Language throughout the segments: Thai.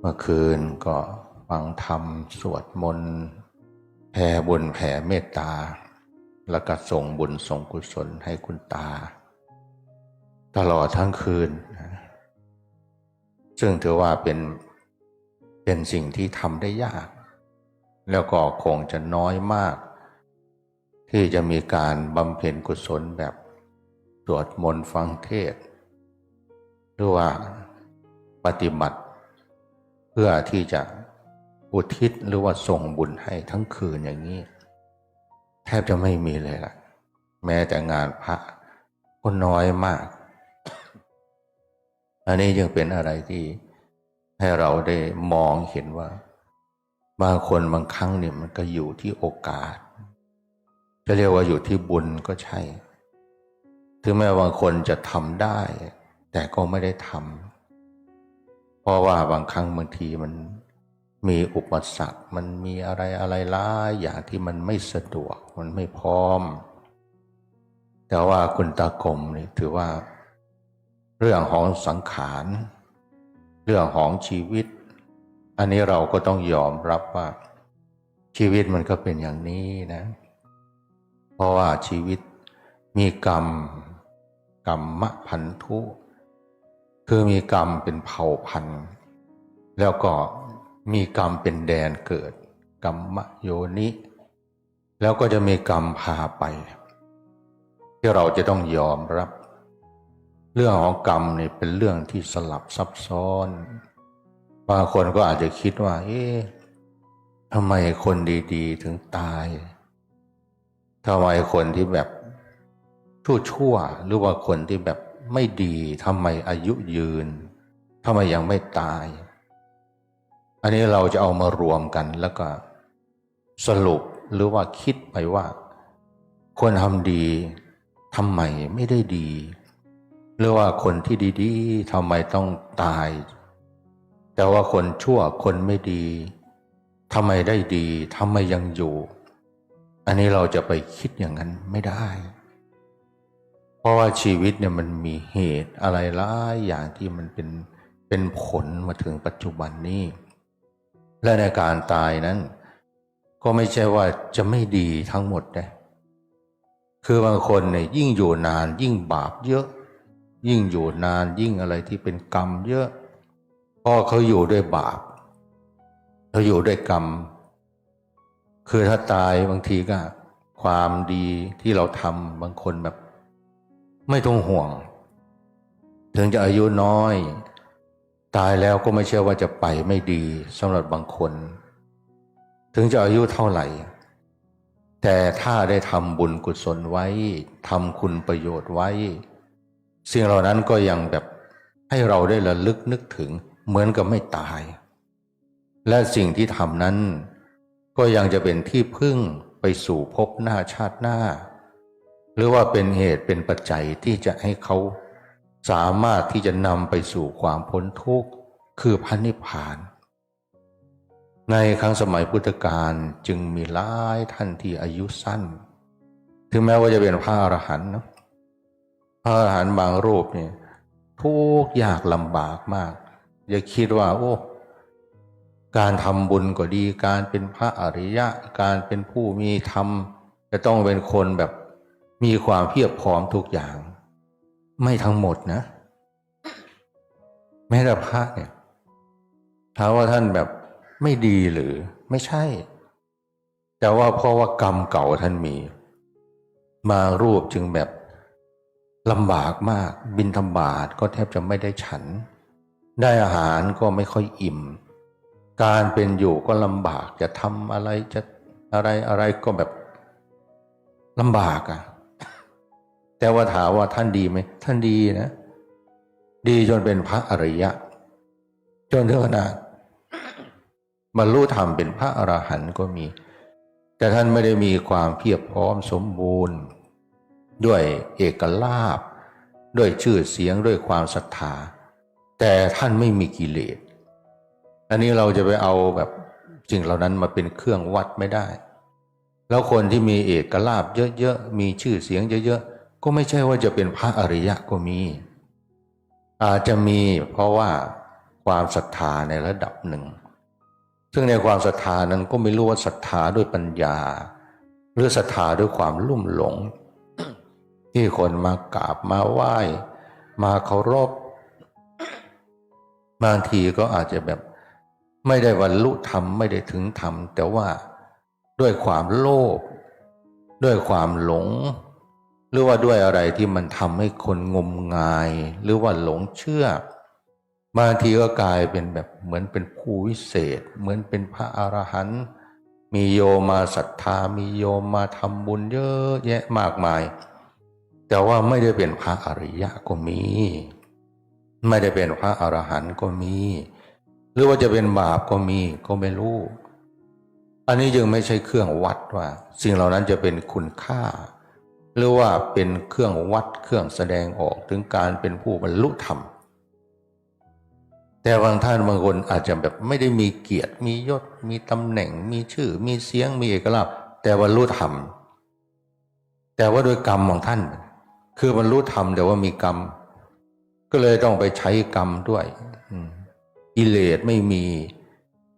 มื่อคืนก็ฟังธรรมสวดมนต์แผ่บุญแผ่เมตตาแล้วก็ส่งบุญส่งกุศลให้คุณตาตลอดทั้งคืนซึ่งถือว่าเป็นสิ่งที่ทำได้ยากแล้วก็คงจะน้อยมากที่จะมีการบำเพ็ญกุศลแบบสวดมนต์ฟังเทศน์หรือว่าปฏิบัติเพื่อที่จะอุทิศหรือว่าส่งบุญให้ทั้งคืนอย่างนี้แทบจะไม่มีเลยล่ะแม้แต่งานพระก็น้อยมากอันนี้ยังเป็นอะไรที่ให้เราได้มองเห็นว่าบางคนบางครั้งเนี่ยมันก็อยู่ที่โอกาสจะเรียกว่าอยู่ที่บุญก็ใช่ถึงแม้บางคนจะทำได้แต่ก็ไม่ได้ทำเพราะว่าบางครั้งบางทีมันมีอุปสรรคมันมีอะไรหลายอย่างที่มันไม่สะดวกมันไม่พร้อมแต่ว่าคุณตากรมนี่ถือว่าเรื่องของสังขารเรื่องของชีวิตอันนี้เราก็ต้องยอมรับว่าชีวิตมันก็เป็นอย่างนี้นะเพราะว่าชีวิตมีกรรมพันธุคือมีกรรมเป็นเผ่าพันธุ์แล้วก็มีกรรมเป็นแดนเกิดกรรมโยนิแล้วก็จะมีกรรมพาไปที่เราจะต้องยอมรับเรื่องของกรรมนี่เป็นเรื่องที่สลับซับซ้อนบางคนก็อาจจะคิดว่าทำไมคนดีๆถึงตายทำไมคนที่แบบชั่วหรือว่าคนที่แบบไม่ดีทำไมอายุยืนทำไมยังไม่ตายอันนี้เราจะเอามารวมกันแล้วก็สรุปหรือว่าคิดไปว่าคนทำดีทำไมไม่ได้ดีหรือว่าคนที่ดีๆทำไมต้องตายแต่ว่าคนชั่วคนไม่ดีทำไมได้ดีทำไมยังอยู่อันนี้เราจะไปคิดอย่างนั้นไม่ได้เพราะว่าชีวิตเนี่ยมันมีเหตุอะไรหลายอย่างที่มันเป็นผลมาถึงปัจจุบันนี้และในการตายนั้นก็ไม่ใช่ว่าจะไม่ดีทั้งหมดนะคือบางคนเนี่ยยิ่งอยู่นานยิ่งบาปเยอะยิ่งอยู่นานยิ่งอะไรที่เป็นกรรมเยอะเพราะเขาอยู่ด้วยบาปเขาอยู่ด้วยกรรมคือถ้าตายบางทีก็ความดีที่เราทำบางคนแบบไม่ต้องห่วงถึงจะอายุน้อยตายแล้วก็ไม่ใช่ว่าจะไปไม่ดีสำหรับบางคนถึงจะอายุเท่าไหร่แต่ถ้าได้ทำบุญกุศลไว้ทำคุณประโยชน์ไว้สิ่งเหล่านั้นก็ยังแบบให้เราได้ระลึกนึกถึงเหมือนกับไม่ตายและสิ่งที่ทำนั้นก็ยังจะเป็นที่พึ่งไปสู่ภพหน้าชาติหน้าหรือว่าเป็นเหตุเป็นปัจจัยที่จะให้เขาสามารถที่จะนำไปสู่ความพ้นทุกข์คือพระนิพพานในครั้งสมัยพุทธกาลจึงมีหลายท่านที่อายุสั้นถึงแม้ว่าจะเป็นพระอรหันต์นะพระอรหันต์บางรูปเนี่ยทุกข์ยากลำบากมากอย่าคิดว่าการทำบุญก็ดีการเป็นพระอริยะการเป็นผู้มีธรรมจะต้องเป็นคนแบบมีความเพียบพร้อมทุกอย่างไม่ทั้งหมดนะแม้แต่พระเนี่ยถามว่าท่านแบบไม่ดีหรือไม่ใช่แต่ว่าเพราะว่ากรรมเก่าท่านมีมารูปจึงแบบลำบากมากบิณฑบาตก็แทบจะไม่ได้ฉันได้อาหารก็ไม่ค่อยอิ่มการเป็นอยู่ก็ลำบากจะทำอะไรจะอะไรก็แบบลำบากอ่ะแต่ว่าถามว่าท่านดีไหมท่านดีนะดีจนเป็นพระอริยะจนถึงขนาดบรรลุธรรมเป็นพระอรหันต์ก็มีแต่ท่านไม่ได้มีความเพียบพร้อมสมบูรณ์ด้วยเอกลาภด้วยชื่อเสียงด้วยความศรัทธาแต่ท่านไม่มีกิเลสอันนี้เราจะไปเอาแบบสิ่งเหล่านั้นมาเป็นเครื่องวัดไม่ได้แล้วคนที่มีเอกลาภเยอะๆมีชื่อเสียงเยอะๆก็ไม่ใช่ว่าจะเป็นพระอริยะก็มีอาจจะมีเพราะว่า ความศรัทธาในระดับหนึ่งซึ่งในความศรัทธานั้นก็ไม่รู้ว่าศรัทธาด้วยปัญญาหรือศรัทธาด้วยความลุ่มหลง ที่คนมากราบมาไหว้มาเคารพบางทีก็อาจจะแบบไม่ได้บรรลุธรรมไม่ได้ถึงธรรมแต่ว่าด้วยความโลภด้วยความหลงหรือว่าด้วยอะไรที่มันทำให้คนงมงายหรือว่าหลงเชื่อบางทีก็กลายเป็นแบบเหมือนเป็นผู้วิเศษเหมือนเป็นพระอรหันต์มีโยมมาศรัทธามีโยมมาทำบุญเยอะแยะมากมายแต่ว่าไม่ได้เป็นพระอริยะก็มีไม่ได้เป็นพระอรหันต์ก็มีหรือว่าจะเป็นบาปก็มีก็ไม่รู้อันนี้จึงไม่ใช่เครื่องวัดว่าสิ่งเหล่านั้นจะเป็นคุณค่าหรือว่าเป็นเครื่องวัดเครื่องแสดงออกถึงการเป็นผู้บรรลุธรรมแต่บางท่านบางคนอาจจะแบบไม่ได้มีเกียรติมียศมีตำแหน่งมีชื่อมีเสียงมีเอกลักษณ์แต่บรรลุธรรมแต่ว่าโดยกรรมของท่านคือบรรลุธรรมแต่ว่ามีกรรมก็เลยต้องไปใช้กรรมด้วยกิเลสไม่มี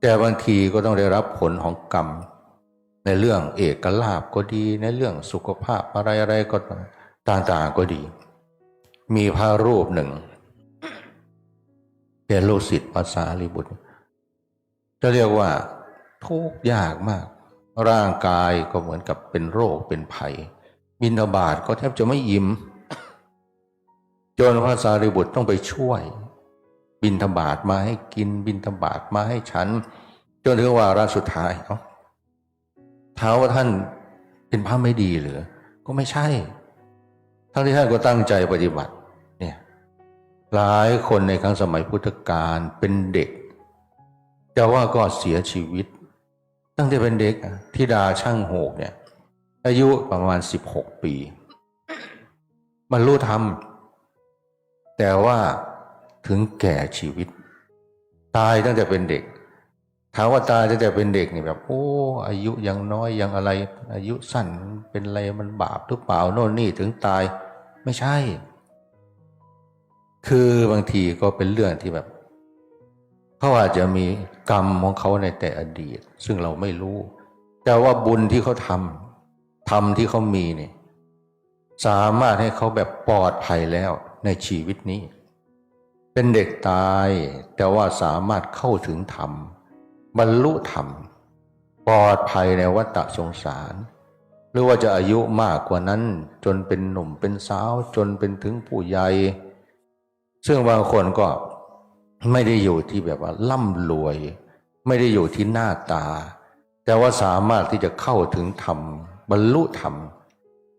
แต่บางทีก็ต้องได้รับผลของกรรมในเรื่องเอกลาภก็ดีในเรื่องสุขภาพอะไรๆก็ต่างๆก็ดีมีพระรูปหนึ่งเป็นลูกศิษย์พระสารีบุตรจะเรียกว่าทุกข์ยากมากร่างกายก็เหมือนกับเป็นโรคเป็นภัยบิณฑบาตก็แทบจะไม่อิ่มจนพระสารีบุตรต้องไปช่วยบิณฑบาตมาให้กินบิณฑบาตมาให้ฉันจนถึงวาระสุดท้ายถามว่าท่านเป็นพระไม่ดีหรือก็ไม่ใช่ทั้งที่ท่านก็ตั้งใจปฏิบัติเนี่ยหลายคนในครั้งสมัยพุทธกาลเป็นเด็กแต่ว่าก็เสียชีวิตตั้งแต่เป็นเด็กธิดาช่างโหกเนี่ยอายุประมาณ16 ปีบรรลุธรรมแต่ว่าถึงแก่ชีวิตตายตั้งแต่เป็นเด็กถามว่าตายตั้งแต่เป็นเด็กนี่แบบโอ้อายุยังน้อยยังอะไรอายุสั้นเป็นอะไรมันบาปหรือเปล่าโน่นนี่ถึงตายไม่ใช่คือบางทีก็เป็นเรื่องที่แบบเขาอาจจะมีกรรมของเขาในแต่อดีตซึ่งเราไม่รู้แต่ว่าบุญที่เขาทำที่เขามีเนี่ยสามารถให้เขาแบบปลอดภัยแล้วในชีวิตนี้เป็นเด็กตายแต่ว่าสามารถเข้าถึงธรรมบรรลุธรรมปลอดภัยในวัฏสงสารหรือว่าจะอายุมากกว่านั้นจนเป็นหนุ่มเป็นสาวจนเป็นถึงผู้ใหญ่ซึ่งบางคนก็ไม่ได้อยู่ที่แบบว่าร่ำรวยไม่ได้อยู่ที่หน้าตาแต่ว่าสามารถที่จะเข้าถึงธรรมบรรลุธรรม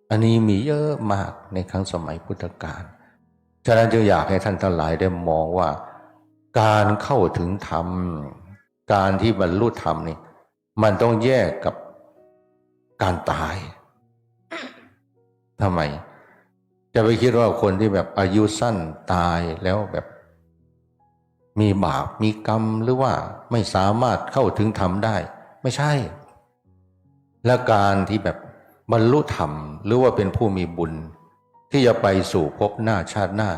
อันนี้มีเยอะมากในครั้งสมัยพุทธกาลฉะนั้นจึงอยากให้ท่านทั้งหลายได้มองว่าการเข้าถึงธรรมการที่บรรลุธรรมนี่มันต้องแยกกับการตายทำไมจะไปคิดว่าคนที่แบบอายุสั้นตายแล้วแบบมีบาปมีกรรมหรือว่าไม่สามารถเข้าถึงธรรมได้ไม่ใช่และการที่แบบบรรลุธรรมหรือว่าเป็นผู้มีบุญที่จะไปสู่ภพหน้าชาติหน้า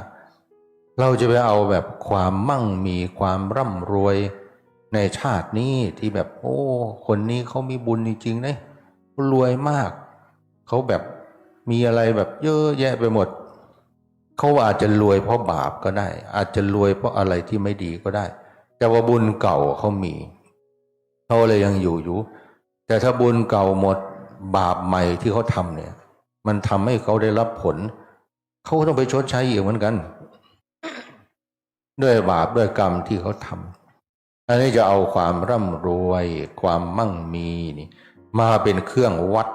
เราจะไปเอาแบบความมั่งมีความร่ำรวยในชาตินี้ที่แบบโอ้คนนี้เขามีบุญจริงๆนะเขารวยมากเขาแบบมีอะไรแบบเยอะแยะไปหมดเขาอาจจะรวยเพราะบาปก็ได้อาจจะรวยเพราะอะไรที่ไม่ดีก็ได้แต่ว่าบุญเก่าเขามีเขาเลยยังอยู่แต่ถ้าบุญเก่าหมดบาปใหม่ที่เขาทำเนี่ยมันทำให้เขาได้รับผลเขาก็ต้องไปชดใช้อีกเหมือนกันด้วยบาปด้วยกรรมที่เขาทำอันนี้จะเอาความร่ำรวยความมั่งมีนี่มาเป็นเครื่องวัด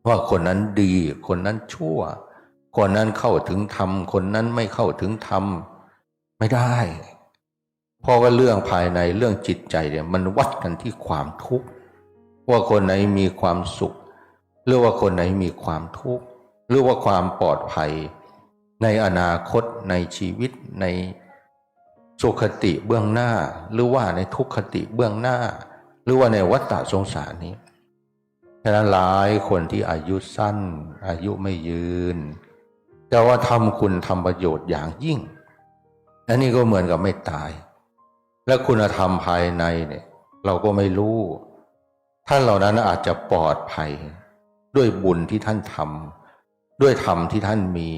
ว่าคนนั้นดีคนนั้นชั่วคนนั้นเข้าถึงธรรมคนนั้นไม่เข้าถึงธรรมไม่ได้เพราะว่าเรื่องภายในเรื่องจิตใจเนี่ยมันวัดกันที่ความทุกข์ว่าคนไหนมีความสุขหรือว่าคนไหนมีความทุกข์หรือว่าความปลอดภัยในอนาคตในชีวิตในสุขติเบื้องหน้าหรือว่าในทุกขติเบื้องหน้าหรือว่าในวัฏสงสารนี้ฉะนั้นหลายคนที่อายุสั้นอายุไม่ยืนแต่ว่าทำคุณทำประโยชน์อย่างยิ่งอันนี้ก็เหมือนกับไม่ตาย และคุณธรรมภายในเนี่ยเราก็ไม่รู้ท่านเหล่านั้นอาจจะปลอดภัยด้วยบุญที่ท่านทำด้วยธรรมที่ท่านมี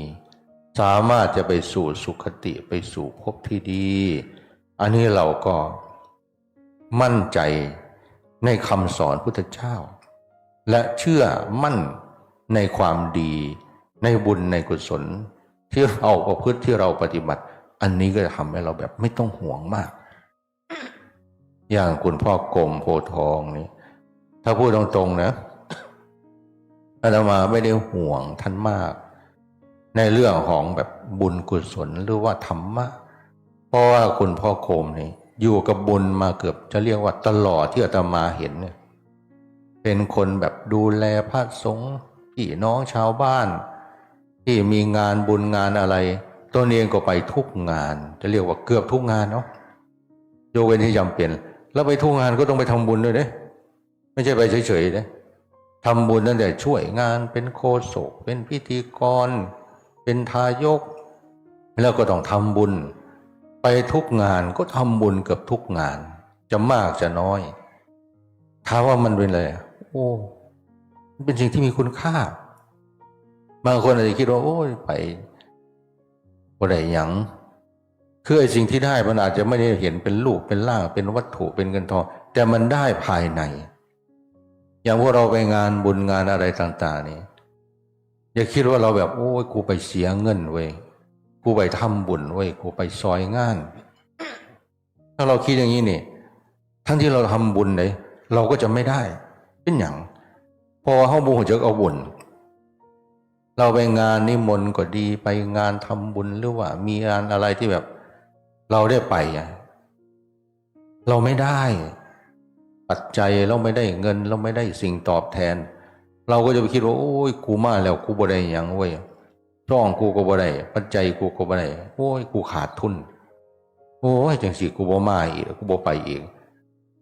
สามารถจะไปสู่สุคติไปสู่ภพที่ดีอันนี้เราก็มั่นใจในคำสอนพุทธเจ้าและเชื่อมั่นในความดีในบุญในกุศลที่เราประพฤติที่เราปฏิบัติอันนี้ก็จะทำให้เราแบบไม่ต้องห่วงมากอย่างคุณพ่อกรมโพธิ์ทองนี่ถ้าพูดตรงๆนะอาตมาไม่ได้ห่วงท่านมากในเรื่องของแบบบุญกุศลหรือว่าธรรมะเพราะว่าคุณพ่อโคมนี่อยู่กับบุญมาเกือบจะเรียกว่าตลอดที่อาตมาเห็นเนี่ยเป็นคนแบบดูแลพระสงฆ์พี่น้องชาวบ้านที่มีงานบุญงานอะไรตัวเองก็ไปทุกงานจะเรียกว่าเกือบทุกงานเนาะโยกเว้นที่จำเป็นแล้วไปทุกงานก็ต้องไปทำบุญด้วยเด้ไม่ใช่ไปเฉยๆเด้ทำบุญตั้งแต่ช่วยงานเป็นโฆษกเป็นพิธีกรเป็นทายกแล้วก็ต้องทำบุญไปทุกงานก็ทำบุญเกือบทุกงานจะมากจะน้อยถามว่ามันเป็นอะไรโอ้มันเป็นสิ่งที่มีคุณค่าบางคนอาจจะคิดว่าโอ้ยไปบ่ได้หยังคือไอ้สิ่งที่ได้มันอาจจะไม่ได้เห็นเป็นรูปเป็นร่างเป็นวัตถุเป็นเงินทองแต่มันได้ภายในอย่างพวกเราไปงานบุญงานอะไรต่างๆนี่อย่าคิดว่าเราแบบโอ้ยกูไปเสียเงินเว้ยกูไปทำบุญเว้ยกูไปซอยงานถ้าเราคิดอย่างนี้นี่ทั้งที่เราทำบุญเลยเราก็จะไม่ได้เป็นอย่างพอเข้าบุญจะเอาบุญเราไปงานนิมนต์ก็ดีไปงานทำบุญหรือว่ามีงานอะไรที่แบบเราได้ไปเราไม่ได้ปัจจัยเราไม่ได้เงินเราไม่ได้สิ่งตอบแทนเราก็จะไปคิดว่าโอ้ยกูมาแล้วกูบ่ได้หยังเว้ยจ้องกูก็บ่ได้ปัจจัยกูก็บ่ได้โอ้ยกูขาดทุนโอ้ยจังสิกูบ่มาอีกกูบ่ไปอีก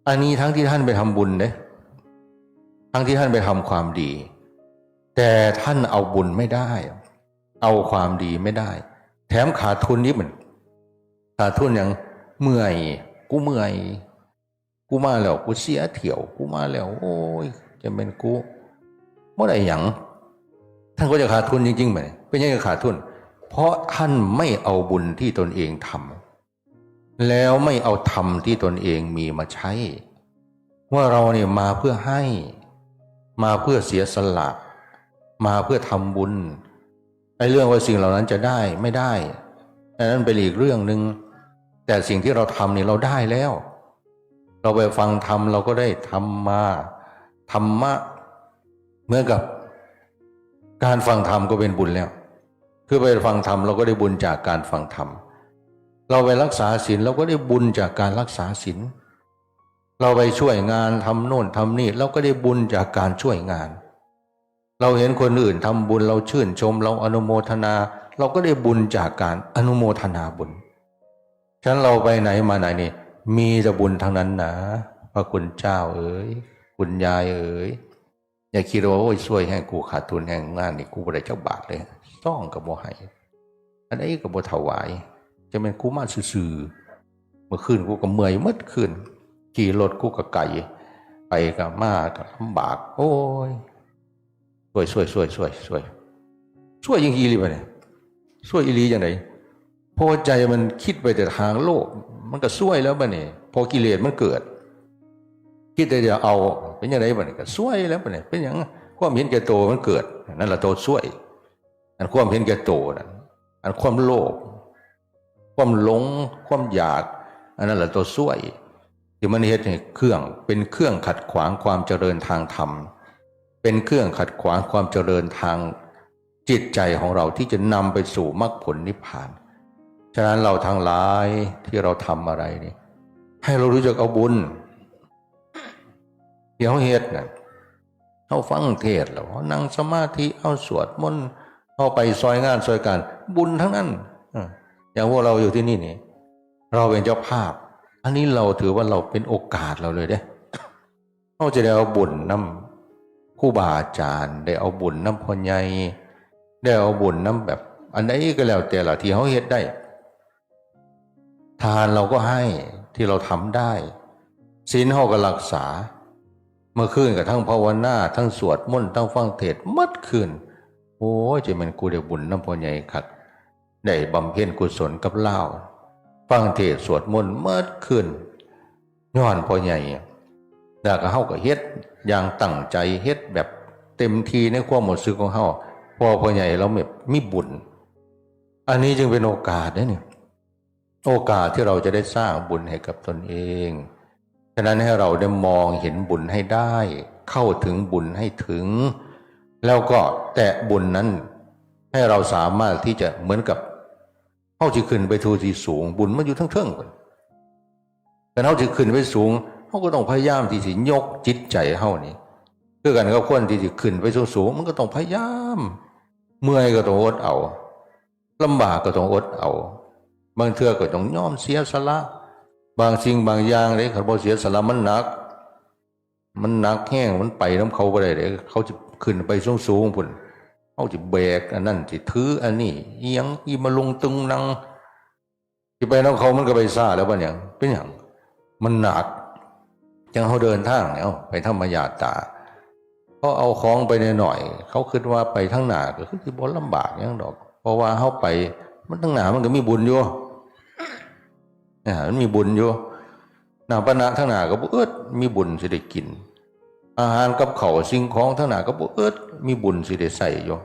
อันนี้ทั้งที่ท่านไปทำบุญเด้ทั้งที่ท่านไปทำความดีแต่ท่านเอาบุญไม่ได้เอาความดีไม่ได้แถมขาดทุนนี้เหมือนขาดทุนอย่างเมื่อยกูเมื่อยกูมาแล้วกูเสียเที่ยวกูมาแล้วโอ้ยจะเป็นกูเมื่อไหร่หยังท่านก็จะขาดทุนจริงๆไหมเป็นยังไงขาดทุนเพราะท่านไม่เอาบุญที่ตนเองทำแล้วไม่เอาธรรมที่ตนเองมีมาใช้ว่าเราเนี่ยมาเพื่อให้มาเพื่อเสียสละมาเพื่อทำบุญไอ้เรื่องว่าสิ่งเหล่านั้นจะได้ไม่ได้นั้นเป็นอีกเรื่องหนึ่งแต่สิ่งที่เราทำนี่เราได้แล้วเราไปฟังธรรมเราก็ได้ธรรมะเหมือนกับการฟังธรรมก็เป็นบุญแล้วคือไปฟังธรรมเราก็ได้บุญจากการฟังธรรมเราไปรักษาศีลเราก็ได้บุญจากการรักษาศีลเราไปช่วยงานทำโน่นทำนี่เราก็ได้บุญจากการช่วยงานเราเห็นคนอื่นทำบุญเราชื่นชมเราอนุโมทนาเราก็ได้บุญจากการอนุโมทนาบุญฉะนั้นเราไปไหนมาไหนนี่มีแต่บุญทั้งนั้นนะพระคุณเจ้าเอ๋ยคุณยายเอ๋ยอย่าคิดว่าโอ้ยช่วยให้กูขาดทุนแห่งงานนี่กูบ่ได้จักบาทเลยซ่องกับบ่ให้อันนี้กับบ่ถวายจะเป็นกูมาซื่อๆเมื่อคืนกูก็เมื่อยมืดคืนขี่รถกูก็ไกลไปกับมาก็ลำบากโอ้ยช่วยยังอีหลีไปเนี่ยช่วยอีหลีอย่างไรพอใจมันคิดไปแต่ทางโลกมันก็ช่วยแล้วบ้านี่พอกิเลสมันเกิดคิดแต่จะเอาเป็นอย่างไรบ้านี่ก็ช่วยแล้วบ้านี่เป็นอย่างความเห็นแก่โตมันเกิดนั่นแหละโตช่วยอันความเห็นแก่โตนั่นอันความโลภความหลงความอยากอันนั้นแหละโตช่วยที่มันเฮ็ดให้เครื่องเป็นเครื่องขัดขวางความเจริญทางธรรมเป็นเครื่องขัดขวางความเจริญทางจิตใจของเราที่จะนำไปสู่มรรคผลนิพพานฉะนั้นเราทั้งหลายที่เราทำอะไรนี่ให้เรารู้จักเอาบุญเดี๋ยวเฮ็ดน่ะเอาฟังเทศน์แล้วนั่งสมาธิเอาสวดมนต์เอาไปซอยงานซอยการบุญทั้งนั้นอย่างพวกเราอยู่ที่นี่นี่เราเป็นเจ้าภาพอันนี้เราถือว่าเราเป็นโอกาสเราเลยเด้เราจะได้เอาบุญนำครูบาอาจารย์ได้เอาบุญนำพ่อใหญ่ได้เอาบุญนำแบบอันไหนก็แล้วแต่ละที่เขาเฮ็ดได้ทานเราก็ให้ ที่เราทำได้ศีลเฮาก็รักษาเมื่อคืนกับทั้งภาวนาทั้งสวดมนต์ทั้งฟังเทศน์มัดคืนโอ้ยจะมันกูได้บุญน้ำพ่อใหญ่คักได้บำเพ็ญกุศลกับเล่าฟังเทศน์สวดมนต์มัดคืนย้อนพ่อใหญ่แล้วก็เฮาก็เฮ็ดอย่างตั้งใจเฮ็ดแบบเต็มที่ในความหมดซึ้งของเฮาพ่อใหญ่เราแบบมีบุญอันนี้จึงเป็นโอกาสนะเนี่ยโอกาสที่เราจะได้สร้างบุญให้กับตนเองฉะนั้นให้เราได้มองเห็นบุญให้ได้เข้าถึงบุญให้ถึงแล้วก็แตะบุญนั้นให้เราสามารถที่จะเหมือนกับเฮาสิขึ้นไปทูที่สูงบุญมันอยู่ทั้งเทิงพุ่นแต่เฮาสิขึ้นไปสูงเฮาก็ต้องพยายามที่สิยกจิตใจเฮานี่คือกันกับคนที่สิขึ้นไปสูงมันก็ต้องพยายามเมื่อยก็ต้องอดเอาลำบากก็ต้องอดเอาบางเทื่อก็ต้องยอมเสียสละบางสิ่งบางอย่างเลยเขาบอกเสียสละมันหนักแห้งมันไปน้ำเขาไปได้เลยเขาจะขึ้นไปสูงพุ่นเขาจะแบกอันนั้นจะถืออันนี้เอียงอีมาลงตึงนังที่ไปน้ำเขามันก็ไปซ่าแล้วบ้านอย่างเป็นอย่างมันหนักจังเขาเดินทางเนี่ยไปธรรมญาตาเขาเอาของไปหน่อยเขาคิดว่าไปทั้งหนาก็คือที่บ่ลำบากอย่างดอกเพราะว่าเขาไปมันทั้งหนามันก็มีบุญอยู่มันมีบุญอยู่หนาปณะทั้งหนาก็บ่มีบุญสิได้กินอาหารกับข้าวสิ่งของทั้งหนาก็บ่มีบุญสิได้ใส่อยู่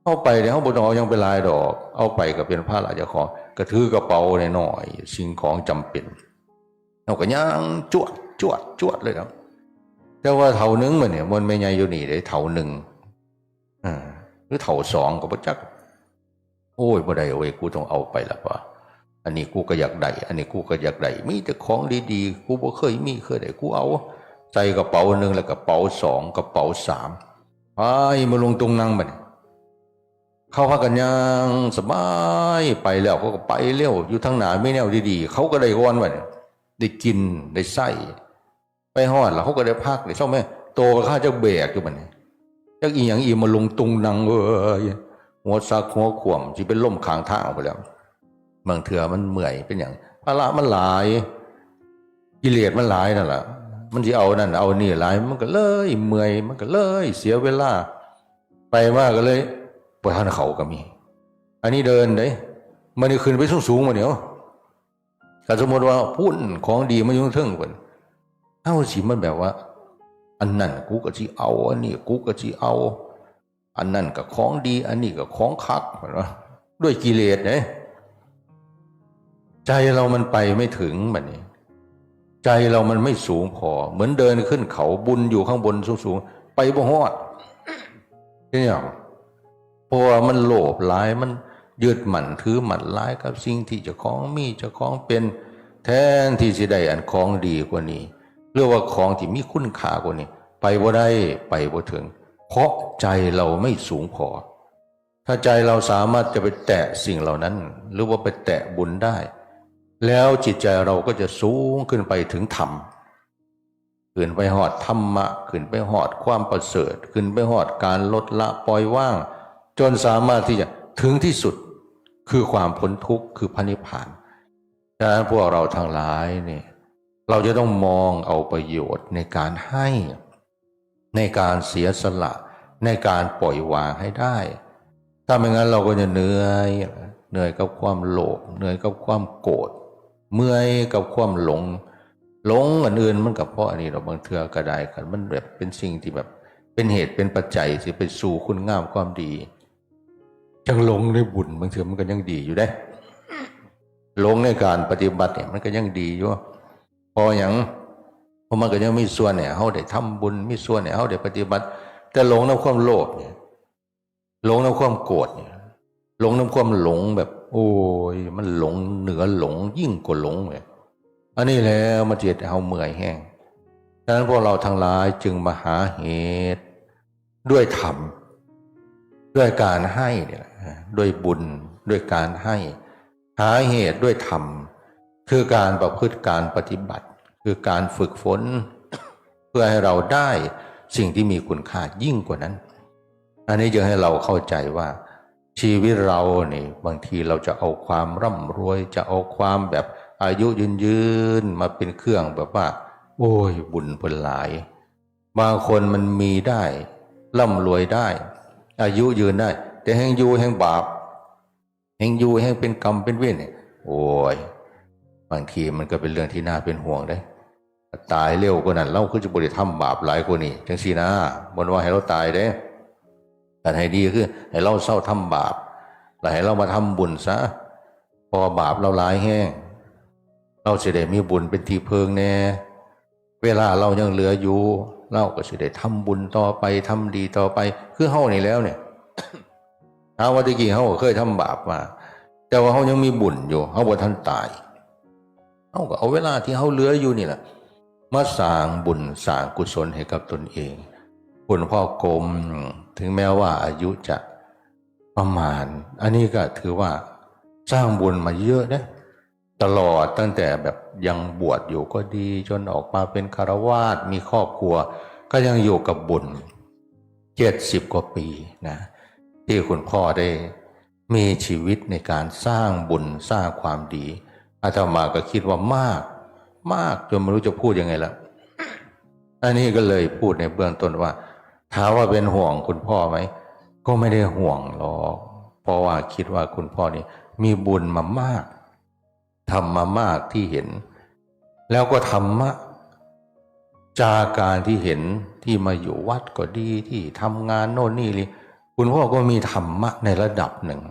เอาไปเนี่ยเขาบ่ต้องเอายังเป็นลายดอกเอาไปก็เป็นผ้าหลายเจ้าของกระถือกระเป๋าหน่อยสิ่งของจำเป็นเอาก็ย่างจวดเลยครับแต่ว่าเท่านึงมันไม่ใหญ่อยู่นี่ได้เท่านึงหรือเท่าสองก็บ่จักโอ้ยบ่ได้โอ้ยกูต้องเอาไปละป่ะอันนี้กูก็อยากได้อันนี้กูก็อยากได้มีแต่ของดีๆกูบ่เคยมีเคยได้กูเอาใส่กระเป๋าหนึ่งแล้วกระเป๋าสองกระเป๋าสามไปมาลงตรงนั่งมันเข้าพากันย่างสบายไปแล้วเขาก็ไปเร็วอยู่ทางหนาไม่แนวดีๆเขาก็ได้ก้อนมันได้กินได้ใส่ไปหอดแล้วเขาก็ได้พักได้เศร้าไหมโตก็ข้าจะเบรกอยู่มันจักอีหยังอีมาลงตรงนั่งหัวซักหัวขวมจะเป็นล่มขางทางไปแล้วบางเถื่อมันเมื่อยเป็นอย่างภาระมันหลายกิเลสมันหลายนั่นแหละมันจะเอานั่นเอานี่หลายมันก็เลยเมื่อยมันก็เลยเสียเวลาไปมากก็เลยไปทานเขาก็มีอันนี้เดินได้มันนี่ขึ้นไปสูงมาเดี๋ยวถ้าสมมติว่าพุ่นของดีมันยุ่งเทิงกันเอ้าสิมันแบบว่าอันนั้นกูก็จะเอาอันนี้กูก็จะเอาอันนั้นก็ของดีอันนี้ก็ของคักด้วยกิเลสเนี่ยใจเรามันไปไม่ถึงแบบนี้ใจเรามันไม่สูงพอเหมือนเดินขึ้นเขาบุญอยู่ข้างบนสูงไปบ่ฮอดเนี่ยเพราะว่ามันโลภร้ายมันยึดมั่นถือมั่นร้ายกับสิ่งที่เจ้าของมีเจ้าของเป็นแทนที่จะได้อันของดีกว่านี้เรียกว่าของที่มีคุณค่ากว่านี้ไปบ่ได้ไปบ่ถึงเพราะใจเราไม่สูงพอถ้าใจเราสามารถจะไปแตะสิ่งเหล่านั้นหรือว่าไปแตะบุญได้แล้วจิตใจเราก็จะสูงขึ้นไปถึงธรรมขึ้นไปหอดธรรมะขึ้นไปหอดความประเสริฐขึ้นไปหอดการลดละปล่อยว่างจนสามารถที่จะถึงที่สุดคือความพ้นทุกข์คือพระนิพพานดังนั้นพวกเราทั้งหลายนี่เราจะต้องมองเอาประโยชน์ในการให้ในการเสียสละในการปล่อยวางให้ได้ถ้าไม่งั้นเราก็จะเหนื่อยกับความโลภเหนื่อยกับความโกรธเมื่อยกับความหลงอันอื่นมันกับเพราะอันนี้เราบางเทื่อก็ได้กันมันแบบเป็นสิ่งที่แบบเป็นเหตุเป็นปัจจัยที่ไปสู่คุณงามความดียังหลงในบุญบางเทื่อมันก็ยังดีอยู่ได้หลงในการปฏิบัติเนี่ยมันก็ยังดีอยู่พออย่างเพราะมันก็ยังมีส่วนเนี่ยเขาได้ทำบุญมีส่วนเนี่ยเขาได้ปฏิบัติแต่หลงในความโลภเนี่ยหลงในความโกรธเนี่ยหลงในความหลงแบบโอ้ยมันหลงเหนือหลงยิ่งกว่าหลงเลยอันนี้แล้วมันจะเอาเมื่อยแห้งดังนั้นพวกเราทั้งหลายจึงมาหาเหตุด้วยธรรมด้วยการให้เนี่ยด้วยบุญด้วยการให้หาเหตุด้วยธรรมคือการประพฤติการปฏิบัติคือการฝึกฝนเพื่อให้เราได้สิ่งที่มีคุณค่ายิ่งกว่านั้นอันนี้จะให้เราเข้าใจว่าชีวิตเราเนี่ยบางทีเราจะเอาความร่ำรวยจะเอาความแบบ อายุยืนมาเป็นเครื่องแบบว่าโอ้ยบุญเพิ่นหลายบางคนมันมีได้ร่ำรวยได้อายุยืนได้แต่แห่งอยู่แห่งบาปแห่งอยู่แห่งเป็นกรรมเป็นเวรเนี่ยโอ้ยบางทีมันก็เป็นเรื่องที่น่าเป็นห่วงได้ตายเร็วกว่านั้นเราคือจะบริทำบาปหลายกว่านี้จังสินะบนว่าให้เราตายเด้แต่ให้ดีคือให้เราเศร้าทำบาปแล้วให้เรามาทำบุญซะพอบาปเราหลายแห้งเราจะได้มีบุญเป็นที่พึ่งแน่เวลาเรายังเหลืออยู่เราก็จะได้ทำบุญต่อไปทำดีต่อไปคือเฮานี่แล้วเนี่ยเอาว่าตะกี้เฮาเคยทำบาปมาแต่ว่าเฮายังมีบุญอยู่เฮาบ่ทันตายเฮาก็เอาเวลาที่เฮาเหลืออยู่นี่แหละมาสร้างบุญสร้างกุศลให้กับตนเองคุณพ่อกรมถึงแม้ว่าอายุจะประมาณอันนี้ก็ถือว่าสร้างบุญมาเยอะนะตลอดตั้งแต่แบบยังบวชอยู่ก็ดีจนออกมาเป็นฆราวาสมีครอบครัวก็ยังอยู่กับบุญ70 กว่าปีนะที่คุณพ่อได้มีชีวิตในการสร้างบุญสร้างความดีอาตมาก็คิดว่ามากจนไม่รู้จะพูดยังไงละอันนี้ก็เลยพูดในเบื้องต้นว่าถามว่าเป็นห่วงคุณพ่อไหมก็ไม่ได้ห่วงหรอกเพราะว่าคิดว่าคุณพ่อนี่มีบุญมามากทำมามากที่เห็นแล้วก็ธรรมะจากการที่เห็นที่มาอยู่วัดก็ดีที่ทำงานโน่นนี่เลยคุณพ่อก็มีธรรมะในระดับหนึ่ง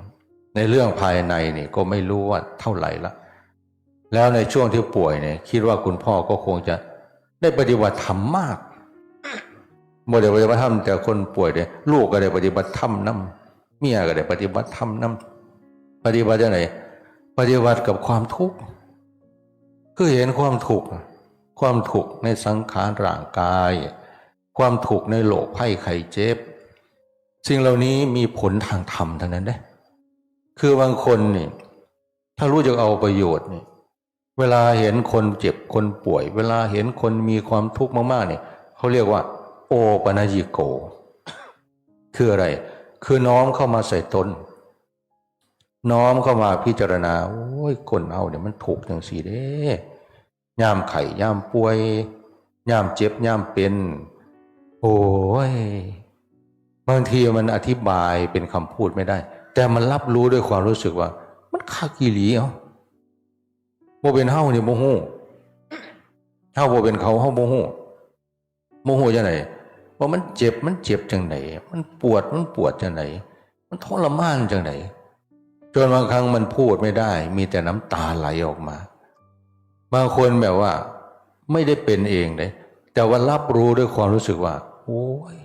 ในเรื่องภายในนี่ก็ไม่รู้ว่าเท่าไหร่ละแล้วในช่วงที่ป่วยเนี่ยคิดว่าคุณพ่อก็คงจะได้ปฏิบัติธรรมมากบ่ได้ปฏิบัติธรรมแต่คนป่วยเนี่ยลูกก็ได้ปฏิบัติธรรมนำเมียก็ได้ปฏิบัติธรรมนำปฏิบัติยังไงปฏิบัติกับความทุกข์คือเห็นความทุกข์ในสังขารร่างกายความทุกข์ในโรคภัยไข้เจ็บสิ่งเหล่านี้มีผลทางธรรมทั้งนั้นเด้คือบางคนนี่ถ้ารู้จักเอาประโยชน์นี่เวลาเห็นคนเจ็บคนป่วยเวลาเห็นคนมีความทุกข์มากๆเนี่ยเขาเรียกว่าโอปนญิโกคืออะไรคือน้อมเข้ามาใส่ตนน้อมเข้ามาพิจารณาโอ้ยคนเอาเนี่ยมันถูกจังสีเด้ย่ามไข่ย่ามป่วยย่ามเจ็บย่ามเป็นโอ้ยบางทีมันอธิบายเป็นคำพูดไม่ได้แต่มันรับรู้ด้วยความรู้สึกว่ามันคักอีหลีบ่เป็นเฮานี่บ่ฮู้เฮาบ่เป็นเขาเฮาบ่ฮู้บ่ฮู้จังได๋ว่ามันเจ็บจังได๋มันปวดจังได๋มันทรมานจังได๋จนบางครั้งมันพูดไม่ได้มีแต่น้ำตาไหลออกมาบางคนแบบว่าไม่ได้เป็นเองเลยแต่ว่ารับรู้ด้วยความรู้สึกว่าโอ้ย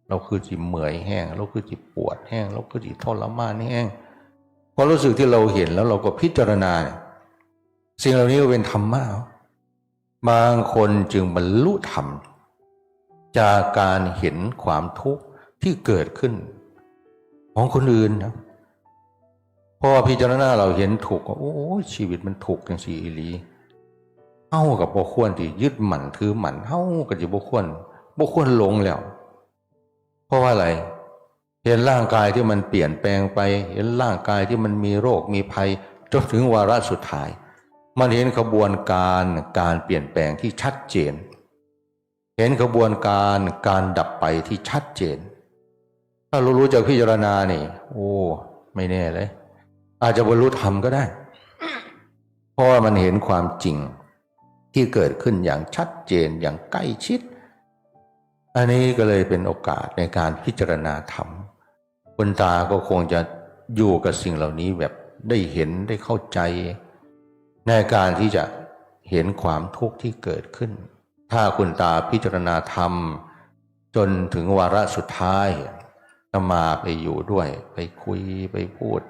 เราคือจิเมื่อยแห้งเราคือจิปวดแห้งเราคือจิทรมานแห้งความรู้สึกที่เราเห็นแล้วเราก็พิจารณาสิ่งเหล่านี้เป็นธรรมะบางคนจึงบรรลุธรรมจากการเห็นความทุกข์ที่เกิดขึ้นของคนอื่นนะพอพิจารณาเราเห็นถูกโอ้ชีวิตมันถูกจังซี่อีหลีเฮากับบ่ควรที่ยึดมั่นถือมั่นเฮาก็สิบ่ควรหลงแล้วเพราะว่าอะไรเห็นร่างกายที่มันเปลี่ยนแปลงไปเห็นร่างกายที่มันมีโรคมีภัยจนถึงวาระสุดท้ายมันเห็นขบวนการเปลี่ยนแปลงที่ชัดเจนเห็นขบวนการดับไปที่ชัดเจนถ้ารู้จักพิจารณานี่โอ้ไม่แน่เลยอาจจะบรรลุธรรมก็ได้เพราะว่ามันเห็นความจริงที่เกิดขึ้นอย่างชัดเจนอย่างใกล้ชิดอันนี้ก็เลยเป็นโอกาสในการพิจารณาธรรมคุณตาก็คงจะอยู่กับสิ่งเหล่านี้แบบได้เห็นได้เข้าใจในการที่จะเห็นความทุกข์ที่เกิดขึ้นถ้าคุณตาพิจารณาธรรมจนถึงวาระสุดท้ายจะมาไปอยู่ด้วยไปคุยไปพูด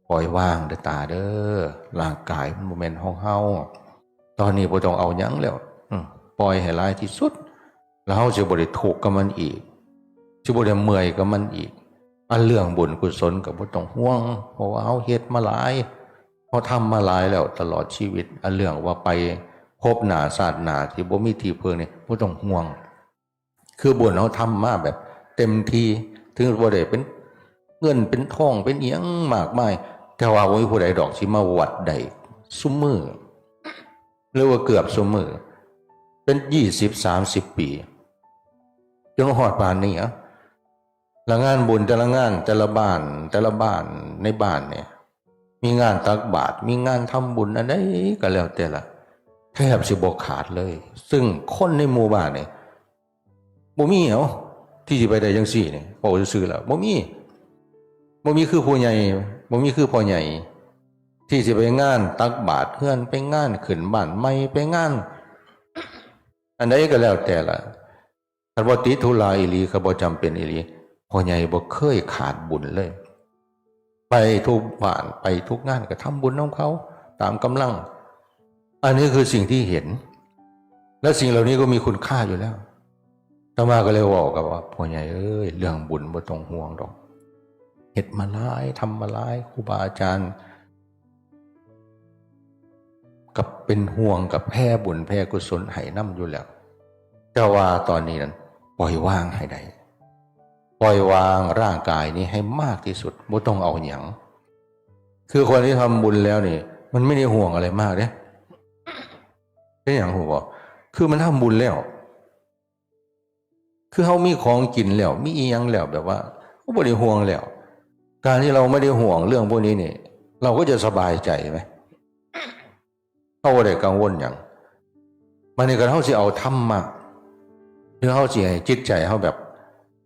ปล่อยว่างเด้อตาเด้อร่างกายมันบ่แม่นของเฮาตอนนี้บ่ต้องเอาหยังแล้วปล่อยให้หลายที่สุดแล้วเฮาสิบ่ได้ทุกข์กับมันอีกสิบ่ได้เมื่อยกับมันอีกอันเรื่องบุญกุศลก็บ่ต้องห่วงเพราะว่าเฮาเฮ็ดมาหลายเฮาทำมาหลายแล้วตลอดชีวิตอันเรื่องว่าไปพบหน้าชาติหน้าที่บ่มีที่พึ่งนี่บ่ต้องห่วงคือบุญเฮาทำมาแบบเต็มที่ถึงบ่ได้เป็นเงินเป็นทองเป็นเอียงมากมายแต่ว่าบ่มีผู้ใดดอกสิมาวัดได้ ซุมือหรือว่าเกือบซุมือเป็น20-30 ปีจนหอดป่านนี้ละงานบุญแต่ละงานแต่ละบ้านในบ้านเนี่ยมีงานตักบาตรมีงานทำบุญอะไรก็แล้วแต่ละแทบสิบ่ขาดเลยซึ่งคนในหมู่บ้านเนี่ยบ่มีที่จะไปได้จังซี่เนี่ยพอซื่อๆแล้วบ่มีคือผู้ใหญ่บ่มีคือพ่อใหญ่ที่จะไปงานตักบาตรเฮือนไปงานขึ้นบ้านใหม่ไปงานอันใดก็แล้วแต่ละคันบ่ติดธุระอีหลีก็บ่จำเป็นอีหลีพ่อใหญ่บ่เคยขาดบุญเลยไปทุกบ้านไปทุกงานก็ทำบุญของเขาตามกำลังอันนี้คือสิ่งที่เห็นและสิ่งเหล่านี้ก็มีคุณค่าอยู่แล้วอาตมาก็เลยบอกกับว่าพ่อใหญ่เรื่องบุญบ่ต้องห่วงดอกเฮ็ดมาหลายทำมาหลายครูบาอาจารย์กับเป็นห่วงกับแผ่บุญแผ่กุศลให้นำอยู่แล้วแต่ว่าตอนนี้นั้นปล่อยวางให้ได้ปล่อยวางร่างกายนี้ให้มากที่สุดบ่ต้องเอาหยังคือคนที่ทำบุญแล้วนี่มันไม่ได้ห่วงอะไรมากเด้เป็นอย่างหัวคือมันทำบุญแล้วคือเขามีของกินแล้วมีอีหยังแล้วแบบว่าเขาบ่ได้ห่วงแล้วการที่เราไม่ได้ห่วงเรื่องพวกนี้นี่เราก็จะสบายใจไหมเขาบ่ได้กังวลอย่างมันนี่ก็เขาสิเอาธรรมะหรือเขาสิให้จิตใจเขาแบบ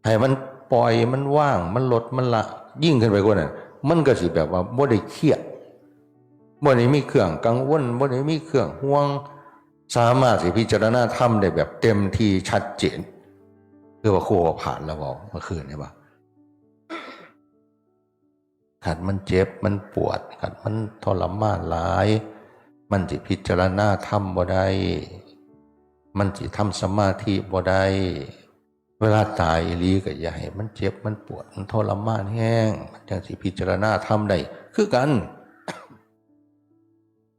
ให้มันปล่อยมันว่างมันลดมันละยิ่งขึ้นไปกว่านั้นมันก็สิแบบว่าบ่ได้เครียดบ่ได้มีเครื่องกังวลบ่ได้มีเครื่องห่วงสามารถสิพิจารณาธรรมได้แบบเต็มที่ชัดเจนคือว่าครูผ่านแล้วบอกเมื่อคืนนี่ป่ะขัดมันเจ็บมันปวดขัดมันทรมานหลายมันสิพิจารณาธรรมบ่ได้มันสิทำสมาธิบ่ได้เวลาตายอีหลีก็อย่าให้มันเจ็บมันปวดมันทรมานแห้งมันจังสิพิจารณาธรรมได้คือกัน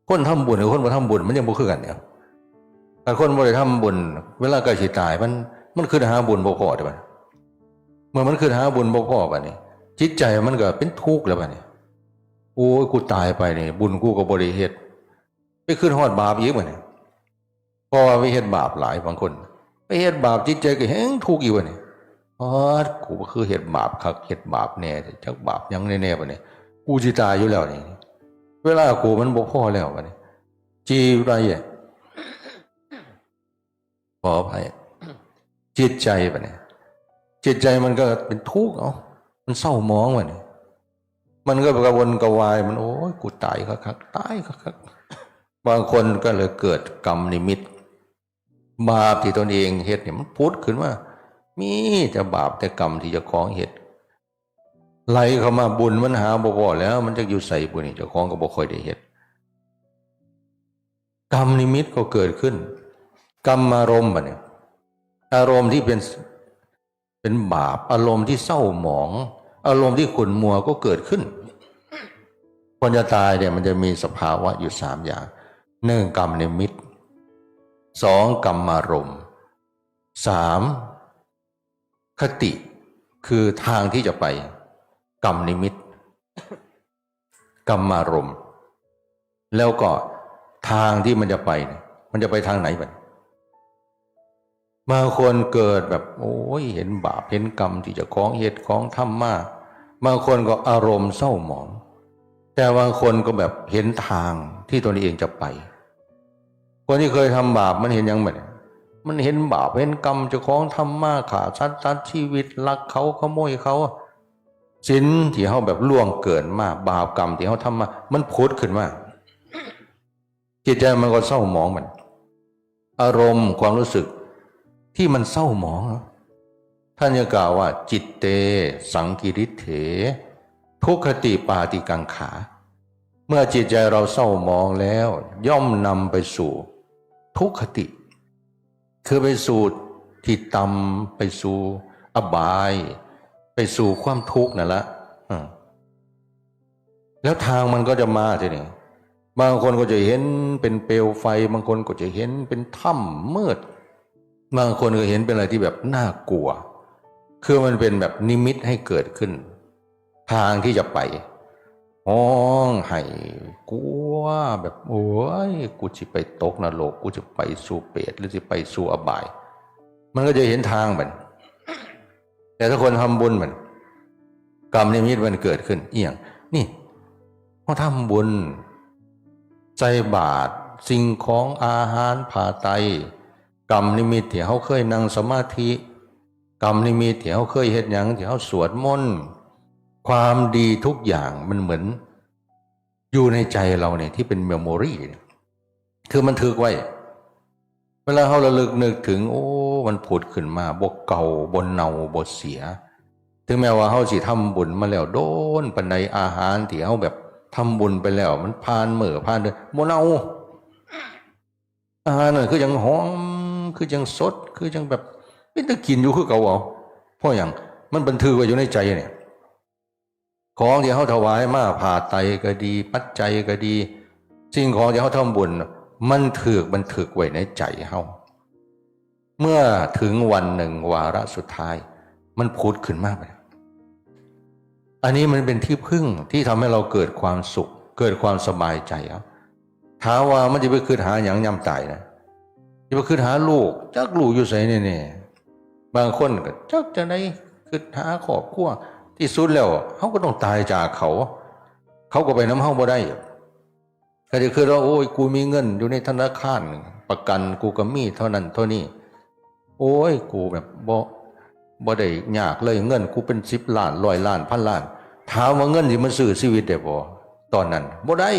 คนทำบุญกับคนบ่ทำบุญมันยังบ่คือกันเนี่ยแต่คนบ่ได้ทำบุญเวลาใกล้สิตายมันคือหาบุญบ่พอได้ป่ะเมื่อมันคือหาบุญบ่พอป่ะนี่จิตใจมันก็เป็นทุกข์แล้วป่ะนี่โอ้ยกูตายไปนี่บุญกูก็บ่ได้เฮ็ดไปขึ้นฮอดบาปอีกป่ะนี่เพราะว่าไปเฮ็ดบาปหลายบางคนไปเฮ็ดบาปจิตใจก็แฮงทุกข์อยู่ป่ะนี่กูก็คือเฮ็ดบาปคักเฮ็ดบาปแน่จักบาปยังแน่ๆป่ะนี่กูสิตายอยู่แล้วนี่เวลากูมันบ่พอแล้วป่ะนี่จีไรอ่ะขออภัยจิตใจป่ะเนี่ยจิตใจมันก็เป็นทุกข์มันเศร้าหมองว่ะเนี่ยมันก็กระวนกระวายมันโอ้ยกูตายคักตายคักบางคนก็เลยเกิดกรรมนิมิตบาปที่ตนเองเฮ็ดเนี่ยมันพุทธขึ้นว่ามีแต่บาปแต่กรรมที่เจ้าของเฮ็ดไหลเข้ามาบุญมันหาบ่พอแล้วมันจะอยู่ใส่บุญนี่เจ้าของก็บ่ค่อยได้เฮ็ดกรรมนิมิตก็เกิดขึ้นกรรมอารมณ์ป่ะเนี่ยอารมณ์ที่เป็นบาปอารมณ์ที่เศร้าหมองอารมณ์ที่ขุ่นมัวก็เกิดขึ้นคนจะตายเนี่ยมันจะมีสภาวะอยู่3อย่าง1กรรมนิมิต2กรรมอารมณ์3คติคือทางที่จะไปกรรมนิมิตกรรมอารมณ์แล้วก็ทางที่มันจะไปมันจะไปทางไหนบ้างบางคนเกิดแบบโอ้ยเห็นบาปเห็นกรรมที่จะของเหตุของทำมาบางคนก็อารมณ์เศร้าหมองแต่บางคนก็แบบเห็นทางที่ตนเองจะไปคนที่เคยทำบาปมันเห็นยังไงมันเห็นบาปเห็นกรรมเจ้าของทำมาฆ่าสัตว์ตัดชีวิตลักเขาขโมยเขาสินที่เขาแบบล่วงเกินมาบาปกรรมที่เขาทำมามันพุทธขึ้นมาจิตใจมันก็เศร้าหมองมันอารมณ์ความรู้สึกที่มันเศร้าหมองท่านยังกล่าวว่าจิตเตสังกิริเถทุกขติปาติกังขาเมื่อจิตใจเราเศร้าหมองแล้วย่อมนำไปสู่ทุกขติคือไปสู่ที่ต่ำไปสู่อบายไปสู่ความทุกข์นั่นละแล้วทางมันก็จะมาทีนี้บางคนก็จะเห็นเป็นเปลวไฟบางคนก็จะเห็นเป็นถ้ำมืดบางคนก็เห็นเป็นอะไรที่แบบน่ากลัวคือมันเป็นแบบนิมิตให้เกิดขึ้นทางที่จะไป ห้องไห้กลัวแบบโอ้ยกูจะไปตกนรกกูจะไปสู่เปรตหรือจะไปสู่อบายมันก็จะเห็นทางมันแต่ถ้าคนทำบุญมันกรรมนิมิตมันเกิดขึ้นเอียงนี่เขาทำบุญใส่บาตรสิ่งของอาหารผ่าไตกรรมนิมิตที่เขาเคยนั่งสมาธิกรรมนิมิตที่เขาเคยเฮ็ดหยังที่เขาสวดมนต์ความดีทุกอย่างมันเหมือนอยู่ในใจเราเนี่ยที่เป็นเมมโมรีคือมันถือไว้เวลาเขาระลึกนึกถึงโอ้มันผุดขึ้นมาบกเก่าบนเนาบเสียถึงแม้ว่าเขาสิทำบุญมาแล้วโดนปันในอาหารที่เขาแบบทำบุญไปแล้วมันผ่านมื้อผ่านเดือนบ่เนาอาหารน่ะคือยังหอมคือยังสดคือยังแบบเป็นตะกินอยู่คือเก่าเอาเพราะอย่างมันบันทึกไว้อยู่ในใจเนี่ยของที่เขาถวายมาผ่าไตก็ดีปัจจัยก็ดีสิ่งของที่เขาทำบุญมันถือบันทึกไว้ในใจเขาเมื่อถึงวันหนึ่งวาระสุดท้ายมันพูดขึ้นมากไปอันนี้มันเป็นที่พึ่งที่ทำให้เราเกิดความสุขเกิดความสบายใจครับถามว่ามันจะไปคืนหาอย่างย่ำตายนะจะไปคืนหาลูกจักลูกอยู่ใส่เนี่ยบางคนก็จักจะได้คืนหาครอบครัวที่สุดแล้วเขาก็ต้องตายจากเขาก็ไปน้ำเฮาบ่ได้ก็จะคือว่าโอ้ยกูมีเงินอยู่ในธนาคารประกันกูก็มีเท่านั้นเท่านี้โอ้ยกูแบบบ่ได้ยากเลยเงินกูเป็น10 ล้าน100 ล้าน1,000 ล้านถามว่าเงินที่มันซื้อชีวิตได้บ่ตอนนั้นบ่ได้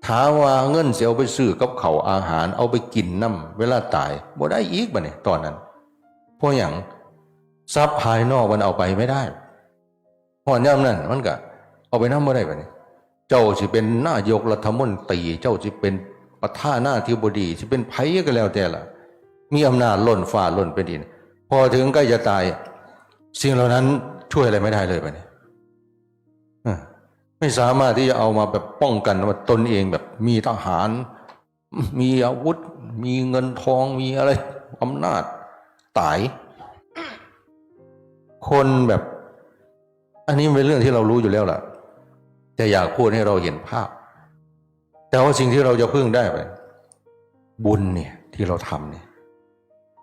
ถามว่าเงินสิเอาไปซื้อกับข้าวอาหารเอาไปกินน้ำเวลาตายบ่ได้อีกบัดนี้ตอนนั้นเพราะหยังทรัพย์ภายนอกมันเอาไปไม่ได้เพราะย่ำนั้นมันก็เอาไปนำบ่ได้บัดนี้เจ้าสิเป็นนายกรัฐมนตรีเจ้าสิเป็นประธานาธิบดีสิเป็นไผก็แล้วแต่ล่ะมีอำนาจล้นฟ้าล้นแผ่นดินพอถึงใกล้จะตายสิ่งเหล่านั้นช่วยอะไรไม่ได้เลยบัดนี้ไม่สามารถที่จะเอามาแบบป้องกันว่าตนเองแบบมีทหารมีอาวุธมีเงินทองมีอะไรอำนาจตายคนแบบอันนี้เป็นเรื่องที่เรารู้อยู่แล้วล่ะแต่อยากพูดให้เราเห็นภาพแต่ว่าสิ่งที่เราจะพึ่งได้ไปบุญเนี่ยที่เราทำเนี่ย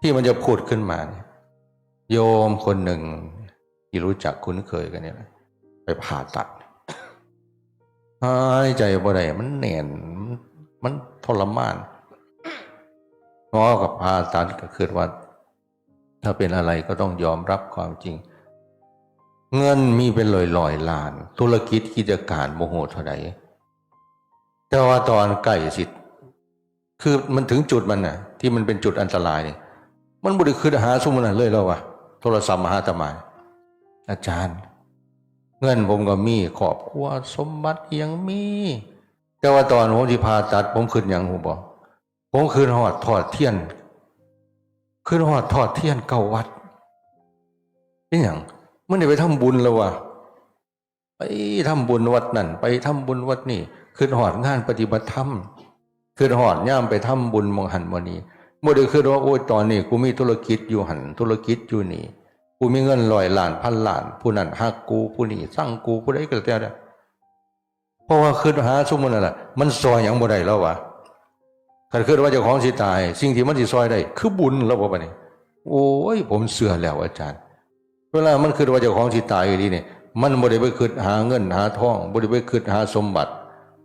ที่มันจะพูดขึ้นมาเนี่ยโยมคนหนึ่งที่รู้จักคุ้นเคยกันเนี่ยไปผ่าตัดหายใจบ่ได้มันแน่นมันทรมานหมอกับผ่าตัดก็คือว่าถ้าเป็นอะไรก็ต้องยอมรับความจริงเงินมีเป็นร้อยล้านธุรกิจกิจการโมโหเท่าไหร่แต่ว่าตอนใกล้สิคือมันถึงจุดมันน่ะที่มันเป็นจุดอันตรายนี่มันบ่ได้คือหาสมมุตินั้นเลยแล้ววะโทรศัพท์มาหาอาตมาอาจารย์เงินผมก็มีครอบครัวสมบัติยังมีแต่ว่าตอนผมที่ผ่าตัดผมคืนหยังผมบอกผมคืนหอดทอดเทียนคืนหอดทอดเทียนเก้าวัดเป็นหยังมันได้ไปทำบุญแล้ววะไปทำบุญวัดนั่นไปทำบุญวัดนี่คืนหอดงานปฏิบัติธรรมคืนหอดย่ามไปทำบุญมองหันมนี้บ่ได้คือว่าโอ้ยตอนนี้กูมีธุรกิจอยู่หันธุรกิจอยู่นี่กูมีเงิน100 ล้าน1,000 ล้านผู้นั้นฮักกูผู้นี้สั่งกูผู้ใดก็แล้วแต่เพราะว่าคือหาสมมุตินั่นแหละมันซอยหยังบ่ได้แล้ววะถ้าคือว่าเจ้าของสิตายสิ่งที่มันสิซอยได้คือบุญแล้วบ่บัดนี้โอ้ยผมเชื่อแล้วอาจารย์เวลามันคือว่าเจ้าของสิตายดีนี่มันบ่ได้ไปคิดหาเงินหาทองบ่ได้ไปคิดหาสมบัติ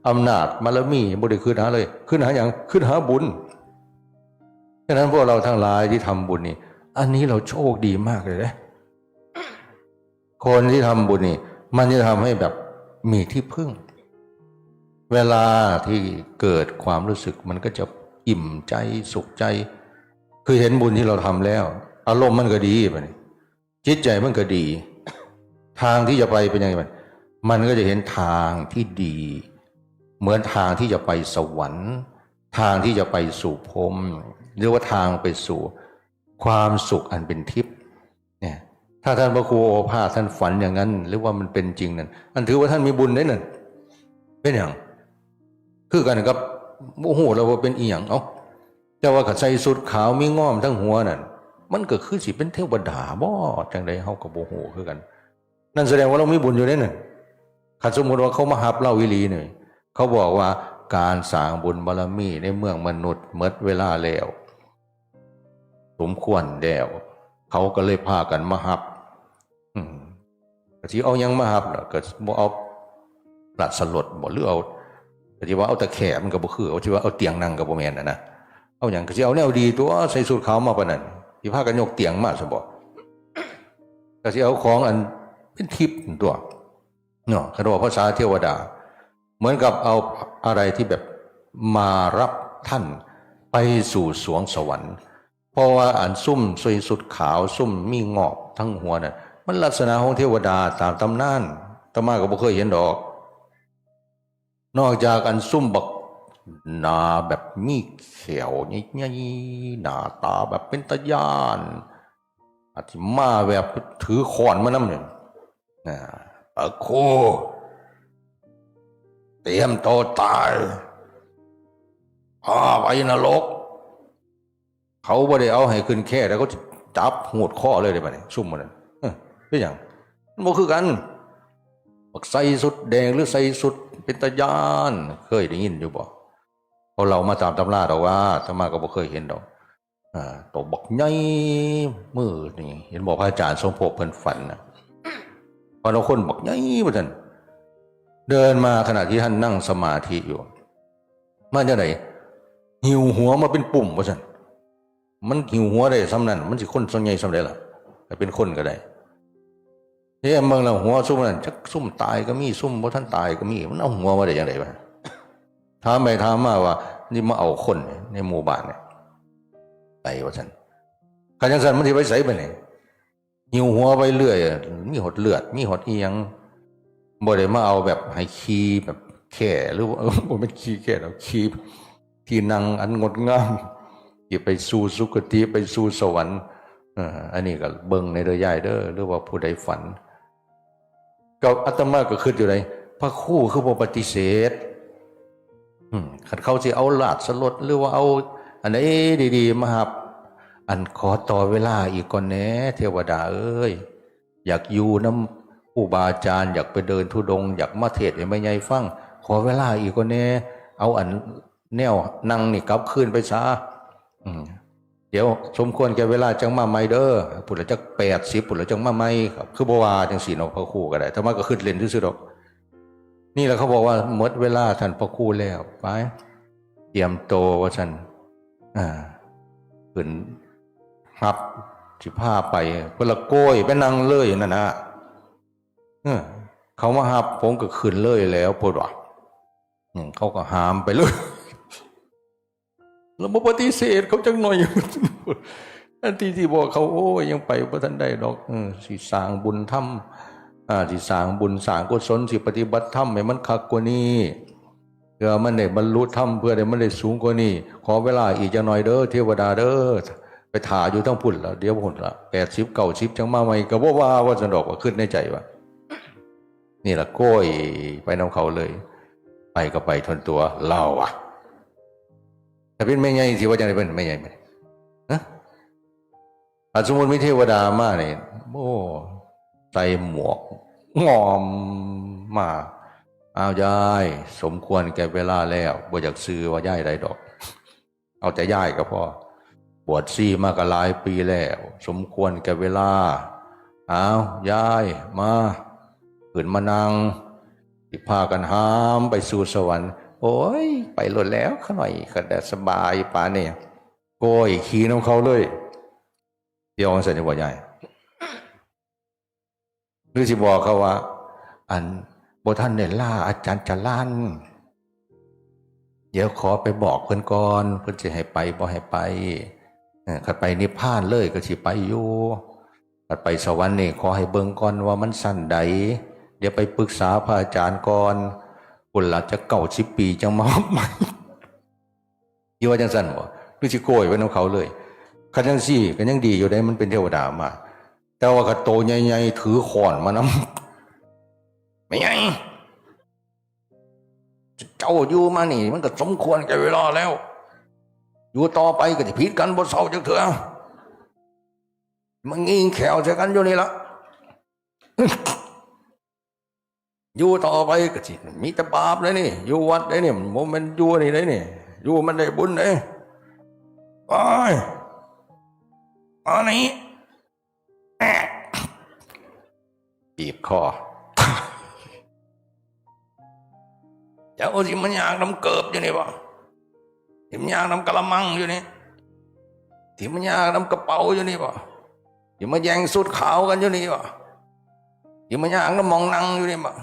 อำนาจบารมีบ่ได้คิดหาเลยคิดหาหยังคิดหาบุญฉะนั้นพวกเราทั้งหลายที่ทำบุญนี่อันนี้เราโชคดีมากเลยนะคนที่ทำบุญนี่มันจะทำให้แบบมีที่พึ่งเวลาที่เกิดความรู้สึกมันก็จะอิ่มใจสุขใจคือเห็นบุญที่เราทำแล้วอารมณ์มันก็ดีไปจิตใจมันก็ดีทางที่จะไปเป็นยังไงมันก็จะเห็นทางที่ดีเหมือนทางที่จะไปสวรรค์ทางที่จะไปสู่พรหมหรือว่าทางไปสู่ความสุขอันเป็นทิพย์เนี่ยถ้าท่านพระครูโอภาสท่านฝันอย่างนั้นหรือว่ามันเป็นจริงนั่นอันถือว่าท่านมีบุญได้นั่นเป็นอย่างคือกันกับโอ้โหเราว่าเป็นอีหยังแต่ว่ากับใส่สุดขาวมีง่อมทั้งหัวนั่นมันก็คือสิเป็นเทวดาบ่จังใดเฮากับโอ้โหคือกันนั่นแสดงว่าเรามีบุญอยู่ได้นั่น คันสมมติว่าเขามาหับเล่าวิลีเนี่ยเขาบอกว่าการสร้างบุญบารมีในเมืองมนุษย์เมื่อเวลาแล้วสมควรแล้วเขาก็เลยพากันมาหับที่เอายังมาหับเนาะก็บ่เอาหลัดสลดบ่หรือเอาที่ว่าเอาตะแคร่มันก็บ่คือเอาที่ว่าเอาเตียงนั่งก็บ่แม่นนะเอาอย่างก็สิเอาแนวดีตัวใส่สูทขาวมาปานนั้นที่พากันยกเตียงมาซะบ่ก็สิเอาของอันเป็นทิพย์ตัวเนาะคำว่าภาษาเทวดาเหมือนกับเอาอะไรที่แบบมารับท่านไปสู่สวงสวรรค์เพราะว่าอันซุ่มสวยสุดขาวซุ่มมีงอกทั้งหัวน่ะมันลักษณะของเทวดาตามตำนานตมาก็บ่เคยเห็นดอกนอกจากอันซุ่มบักหนาแบบมีเขียวนี่หน้าตาแบบเป็นตาญาณอาทิมาแบบถือขอนมานำเนี่ยโคเตรียมตัวตายพาไปนรกเขาบ่ได้เอาให้ขึ้นแค่แล้วก็จับหูดข้อเลยได้ป่ะเนี่ยซุ่มมันเป็นอย่างมันบ่คือกันบักใส่สุดแดงหรือใส่สุดเป็นตาญาณเคยได้ยินอยู่บ่พอเรามาตามตำราดอกว่าธรรมาก็บ่เคยเห็นดอกตัวบักใหญ่มือนี่เห็นบอกพระอาจารย์ทรงพบเพิ่นฝันนะพอเราคนบักใหญ่บ่ทันเดินมาขณะที่ท่านนั่งสมาธิอยู่มาจากไหนหิวหัวมาเป็นปุ่มบ่ซั่นมันหิวหัวได้ซ้ำนั้นมันสิคนส่วนใหญ่ซ้ำได้ล่ะแต่เป็นคนก็ได้เฮ้ยเมืองเราหัวซุ่มนั่นจักซุ่มตายก็มีซุ่มบ่ทันตายก็มีมันเอาหัวมาได้จังได๋วะถามไปถามมาว่านี่มาเอาคนในหมู่บ้านเนี่ยไปว่าซั่นคันจังซั่นมันสิไปไสไปไหนหิวหัวไปเรื่อยมีหดเลือดมีหดอีหยังบ่ได้มาเอาแบบให้ขี้แบบแค่หรือว่าบ่เป็นขี้แค่ดอกขี้ที่นั่งอันงดงามที่ไปสู่สุคติไปสู่สวรรค์อันนี้ก็เบิ่งในเด้อยายเด้อหรือว่าผู้ใดฝันก็อาตมาก็คิดอยู่ไดพระครูคือบ่ปฏิเสธคันเขาสิเอาลาดสลดหรือว่าเอาอันไหนดีๆมาหับอันขอต่อเวลาอีกก่อนแหน่เทวดาเอ้ยอยากอยู่นำครูบาอาจารย์อยากไปเดินธุดงค์อยากมาเทศน์ให้แม่ใหญ่ฟังขอเวลาอีกก่อนแหน่เอาอันแนวนั่งนี่กลับคืนไปซะเดี๋ยวสมควรแก่เวลาจังมาใหม่เด้อพุ่นละจัก80พุ่นละจังมาใหม่ครับคือบ่ว่าจังซี่เนาะพระครูก็ได้ถ้ามาก็ขึ้นเล่นซื่อๆดอกนี่แหละเขาบอกว่าหมดเวลาท่านพระครูแล้วไปเตรียมโตว่าซั่นขึ้นรับสิพาไปเพิ่นละโกยไปนั่งเลยนั่นน่ะเขามาหับผมก็ขึ้นเลยแล้วพุ่นว่าเขาก็หามไปเลยแล้วบ่ปฏิเสธเขาจังหน่อยอันที่บอกเขาโอ้ยยังไปบ่ทันได้ดอกสิสร้างบุญธรรมสิสร้างบุญสร้างกุศลสิปฏิบัติธรรมให้มันคักกว่านี้เพื่อมันได้บรรลุธรรมเพื่อได้มันได้สูงกว่านี้ขอเวลาอีกจังหน่อยเด้อเทวดาเด้อไปถ่าอยู่ทั้งพุ่นแล้วเดี๋ยวพุ่นละ80 90จังมาใหม่ก็บ่ว่าสนดอกว่าขึ้นในใจว่านี่ล่ะโก้ยไปนำเขาเลยไปก็ไปทนตัวเราถ้าเป็นแม่ใหญ่สิว่าจังได๋เป็นแม่ใหญ่มั้ยถ้าสมมุติมีเทวดามานี่โอ้ใส่หมวกงอมมาอ้าวยายสมควรแก่เวลาแล้วบ่อยากซื้อว่ายายได้ดอกเอาแต่ยายก็พอบวชชีมาก็หลายปีแล้วสมควรแก่เวลาอ้าวยายมาขึ้นมานั่งสิพากันหามไปสู่สวรรค์โอ้ยไปหล่นแล้วเขาหน่อยก็ได้สบายป่านนี้โกยขี่น้ำเขาเลยเดี๋ยวสัญญาบ่ใหญ่หรือสิบอกเขาว่าอันบ่ท่านได้ล่าอาจารย์จรัญเดี๋ยวขอไปบอกเพิ่นก่อนเพิ่นสิให้ไปบ่ให้ไปคันไปนิพพานเลยก็สิไปอยู่คันไปสวรรค์นี่ขอให้เบิ่งก่อนว่ามันสั้นใดเดี๋ยวไปปรึกษาพระอาจารย์ก่อนพุ่นละจะ90 ปีจังมาใหม่อยู่ว่าจังซั่นบ่หรือสิโกยไว้นำเขาเลยคันจังซี่ก็ยังดีอยู่ได้มันเป็นเทวดามาแต่ว่าก็โตใหญ่ๆถือค้อนมานำไม่ไงเจ้าอยู่มานี่มันก็สมควรแก่เวลาแล้วอยู่ต่อไปก็จะผิดกันบ่เศร้าจักเถื่อมันงิ้งแขวใส่กันอยู่นี่ละ อยู่ต่อไปก็สิมีแต่บาปเลยนี่อยู่วัดได้นี่มันอยู่นี่ได้นี่อยู่มันได้บุญเลยไปอันนี้บีบคอเจ้าสิมันยากน้ำเกิบอยู่นี่บ่ที่มันยากน้ำกะละมังอยู่นี่ที่มันยากน้ำกระเป๋าอยู่นี่บ่ที่มันแย่งสุดขาวกันอยู่นี่บ่ที่มันยากน้ำมองนั่งอยู่นี่บ่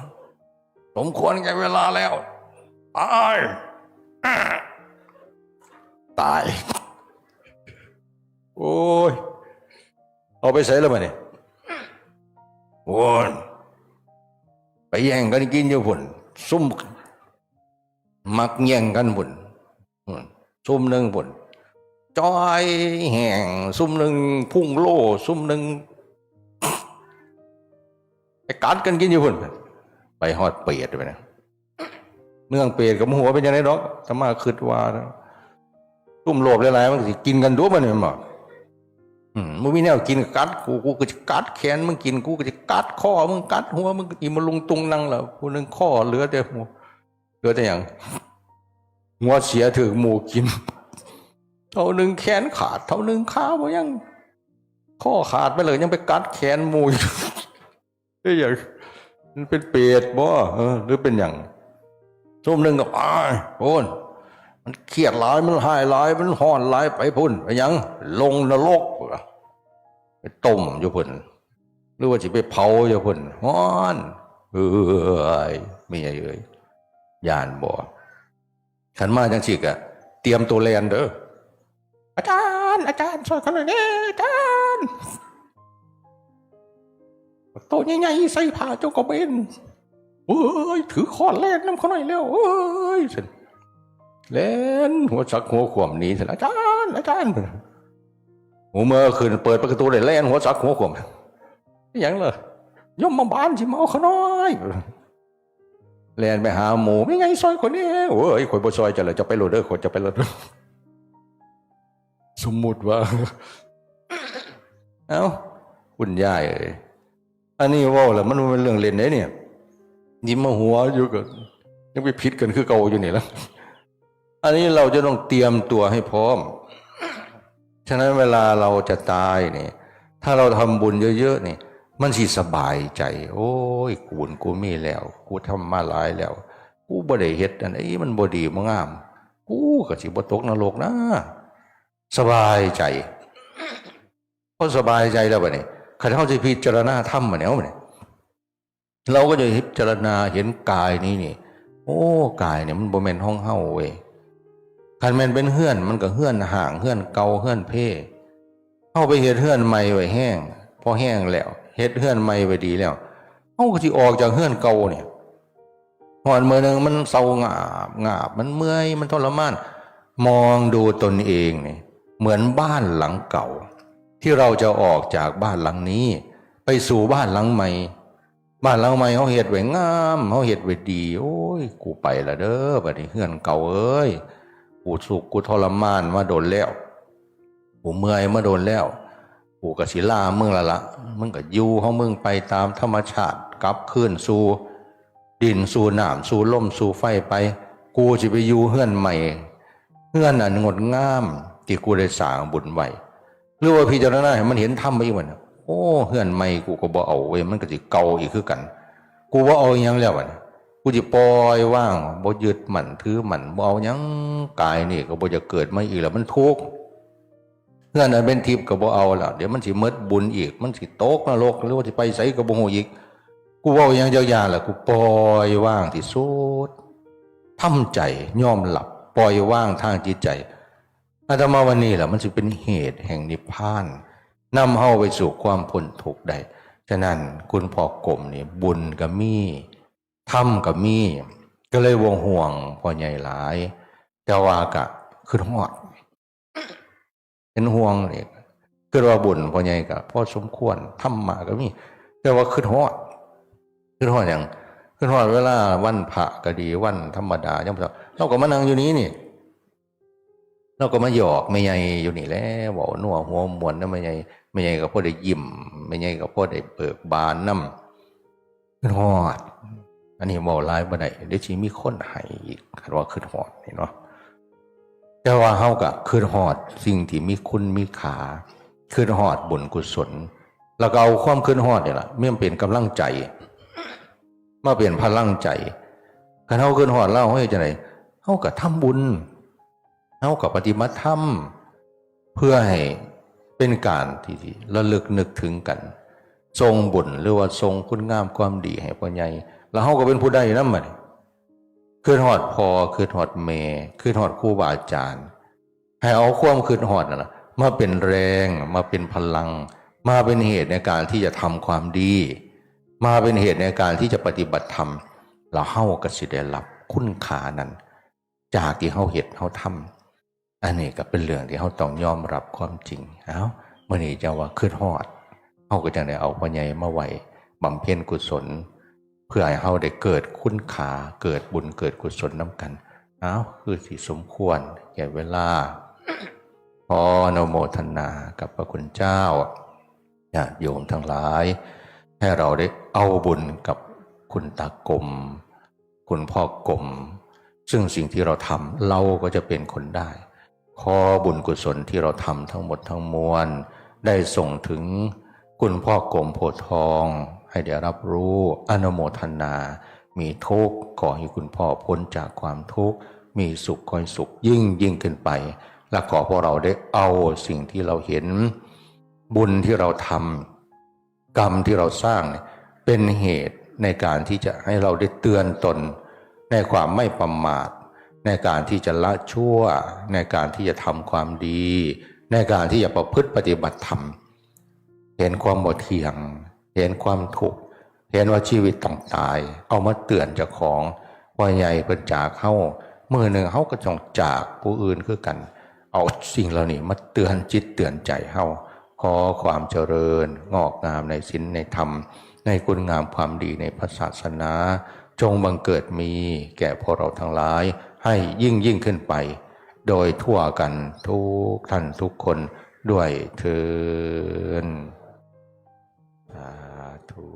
สมควรแก่เวลาแล้วตายตายโอ้ยเอาไปใส่แล้วมั้ยเนี่ยโอ้ยไปแย่งกันกินอยู่พุ่นซุ่มมักแย่งกันพุ่นซุ่มหนึ่งพุ่นจอยแห่งซุ่มหนึ่งพุ่งโล่ซุ่มหนึ่งไปกัดกันกินอยู่พุ่นไปฮอดเปรตไปนะเนื่องเปรตกับหัวเป็นยังไงดอกสมาคิดว่าซุ่มโลภหลายๆมันสิกินกันด้วยมันบ่มึงมีแนวกินกัดกูก็จะกัดแขนมึงกินกูก็จะกัดคอมึงกัดหัวมึงอีมาลุงตุงนั่งแล้วผู้นึงข้อเหลือแต่หัวเหลือแต่อย่างหัวเสียถือหมูกินเท่านึงแขนขาดเท่านึงขาบ่ยังข้อขาดไปเลยยังไปกัดแขนหมูได้อย่างมันเป็นเปรตบ่หรือเป็นอย่างช่วงนึงก็โอ้นมันเครียดหลายมันหายหลายมันห่อนหลายไปพุ่นไปยังลงนรกไปต้มอยู่พุ่นหรือว่าจะไปเผาอยู่พุ่นฮ้อนไม่ใช่เลยย่านบ่ขันมาจังสิกะเตรียมตัวแลนเด้ออาจารย์ช่วยกันหน่อยอาจารย์โตใหญ่ๆใส่ผ้าเจ้ากระเบนถือค้อนแลนน้ำเขาหน่อยเร็วเล่นหัวสักหัวขวมนี้สิอาจารย์หัวเมื่อคืนเปิดประตูได้เล่นหัวสักหัวขวมอย่างเลยย่อมมาบ้านสิมาเอาเขาน้อยเล่นไปหาหมูไม่ไงซอยคนนี้โอ้ยคนบ่ซอยจะไปโรเดอร์คนจะไปโรเดอร์สมมุติว่าเอ้าคุณยายอันนี้ว่าแล้วมันเป็นเรื่องเล่นเนี่ยยิ้มมาหัวอยู่กันยังไปพิษกันคือเก่าอยู่นี่แล้วอันนี้เราจะต้องเตรียมตัวให้พร้อมฉะนั้นเวลาเราจะตายเนี่ยถ้าเราทำบุญเยอะๆนี่มันสิสบายใจโอ้ยกูมีแล้วกูทำมาหลายแล้วกูบ่ได้เฮ็ดอันนี้มันบ่ดีบ่งามกูก็สิบ่ตกนรกนะสบายใจพอสบายใจแล้วบัดนี้คันเฮาสิพิจารณาธรรมมาแนวนี่เราก็จะพิจารณาเห็นกายนี้นี่โอ้กายเนี่ยมันบ่แม่นห้องเฮาเว้ยคันแม่นเป็นเฮือนมันก็เฮือนห่างเฮือนเก่าเฮือนเพ่เฮาไปเฮ็ดเฮือนใหม่ไว้แห้งพอแห้งแล้วเฮ็ดเฮือนใหม่ไว้ดีแล้วเฮาก็สิออกจากเฮือนเก่าเนี่ยหอนมื้อนึงมันเศร้างาบมันเมื่อยมันทรมานมองดูตนเองนี่เหมือนบ้านหลังเก่าที่เราจะออกจากบ้านหลังนี้ไปสู่บ้านหลังใหม่บ้านหลังใหม่เฮาเฮ็ดไว้งามเฮาเฮ็ดไว้ดีโอ้ยกูไปละเด้อบัดนี้เฮือนเก่าเอ้ยกูสุขกูทรมานมาโดนแล้วกูเมื่อยมาโดนแล้วกูก็สิลามึงละมึงก็อยู่ของมึงไปตามธรรมชาติกลับคืนสู่ดินสู่น้ำสู่ลมสู่ไฟไปกูสิไปอยู่เฮือนใหม่เฮือนอันงดงามที่กูได้สร้างบุญไว้หรือว่าพิจารณาให้มันเห็นธรรมไปอีกวันโอ้เฮือนใหม่กูก็บ่เอาเว้ยมันก็สิเก่าอีกคือกันกูบ่เอาหยังแล้วบัดกูสิปล่อยว่างบ่ยึดมั่นถือมั่นบ่เอาหยังกายนี่ก็บ่จะเกิดมาอีกแล้วมันทุกข์เฮือนอันเป็นทิพย์ก็บ่เอาแล้วเดี๋ยวมันสิหมดบุญอีกมันสิตกนรกหรือว่าสิไปไสก็บ่ฮู้อีกกูเว้าหยังยาวๆล่ะกูปล่อยว่างที่สุดทำใจยอมหลับปล่อยว่างทางจิตใจอาตมาวันนี้ล่ะมันสิเป็นเหตุแห่งนิพพานนำเฮาไปสู่ความพ้นทุกข์ได้ฉะนั้นคุณพ่อกรมนี่บุญก็มีธรรมก็มีก็เลยบ่ห่วงพ่อใหญ่หลายแต่ว่าก็คือฮอดเป็นห่วงนี่คือว่าบุญพ่อใหญ่ก็พอสมควรธรรมะก็มีแต่ว่าคือฮอดหยังคือฮอดเวลาวันพระก็ดีวันธรรมดาจังซั่นเราก็มานั่งอยู่นี้นี่เราก็มาหยอกแม่ใหญ่อยู่นี่แหละเว้านัวหัวมวนนำแม่ใหญ่ก็พอได้ยิ้มแม่ใหญ่ก็พอได้เบิกบานนำฮอด อันนี้บอกหลายบ่ได้เดี๋ยวสิมีคนให้อีกคันว่าคิดฮอดนี่เนาะแต่ว่าเฮาก็คิดฮอดสิ่งที่มีคุณมีค่าคิดฮอดบุญกุศลแล้วก็เอาความคิดฮอดนี่ล่ะมันเป็นกำลังใจมาเป็นพลังใจคันเฮาคิดฮอดแล้วเฮาเฮ็ดจังได๋เฮาก็ทำบุญเฮาก็ปฏิบัติธรรมเพื่อให้เป็นการที่ระลึกนึกถึงกันทรงบุญหรือว่าทรงคุณงามความดีให้พ่อใหญ่แล้วเฮาก็เป็นผู้ใดนำบัดคิดฮอดพ่อคิดฮอดแม่คิดฮอดครูบาอาจารย์ให้เอาความคิดฮอดนั่นน่ะมาเป็นแรงมาเป็นพลังมาเป็นเหตุในการที่จะทำความดีมาเป็นเหตุในการที่จะปฏิบัติธรรมแล้วเฮาก็สิได้รับคุณค่านั้นจากที่เฮาเฮ็ดเฮาทำอันนี้ก็เป็นเรื่องที่เฮาต้องยอมรับความจริงมื้อนี้จะว่าคิดฮอดเฮาก็จังได้เอาพ่อใหญ่มาไว้บำเพ็ญกุศลเพื่อให้เฮาได้เกิดคุณค่าเกิดบุญเกิดกุศลนำกันคือสิสมควรแก่เวลาขออนุโมทนากับพระคุณเจ้าญาติโยมทั้งหลายให้เราได้เอาบุญกับคุณตากรมคุณพ่อกรมซึ่งสิ่งที่เราทำเราก็จะเป็นคนได้ขอบุญกุศลที่เราทำทั้งหมดทั้งมวลได้ส่งถึงคุณพ่อกรมโพธิ์ทองให้ได้รับรู้อนุโมทนามีทุกข์ขอให้คุณพ่อพ้นจากความทุกข์มีสุขคอยสุขยิ่งขึ้นไปและขอพวกเราได้เอาสิ่งที่เราเห็นบุญที่เราทำกรรมที่เราสร้างเป็นเหตุในการที่จะให้เราได้เตือนตนในความไม่ประมาทในการที่จะละชั่วในการที่จะทำความดีในการที่จะประพฤติปฏิบัติธรรมเห็นความบ่เที่ยงเห็นความทุกข์เห็นว่าชีวิตต้องตายเอามาเตือนเจ้าของว่าใหญ่เพิ่นจากเฮามื้อหนึ่งเฮาก็ต้องจากผู้อื่นคือกันเอาสิ่งเหล่านี้มาเตือนจิตเตือนใจเฮาขอความเจริญงอกงามในศีลในธรรมในคุณงามความดีในพระศาสนาจงบังเกิดมีแก่พวกเราทั้งหลายให้ยิ่งขึ้นไปโดยทั่วกันทุกท่านทุกคนด้วยเถิดสาธุ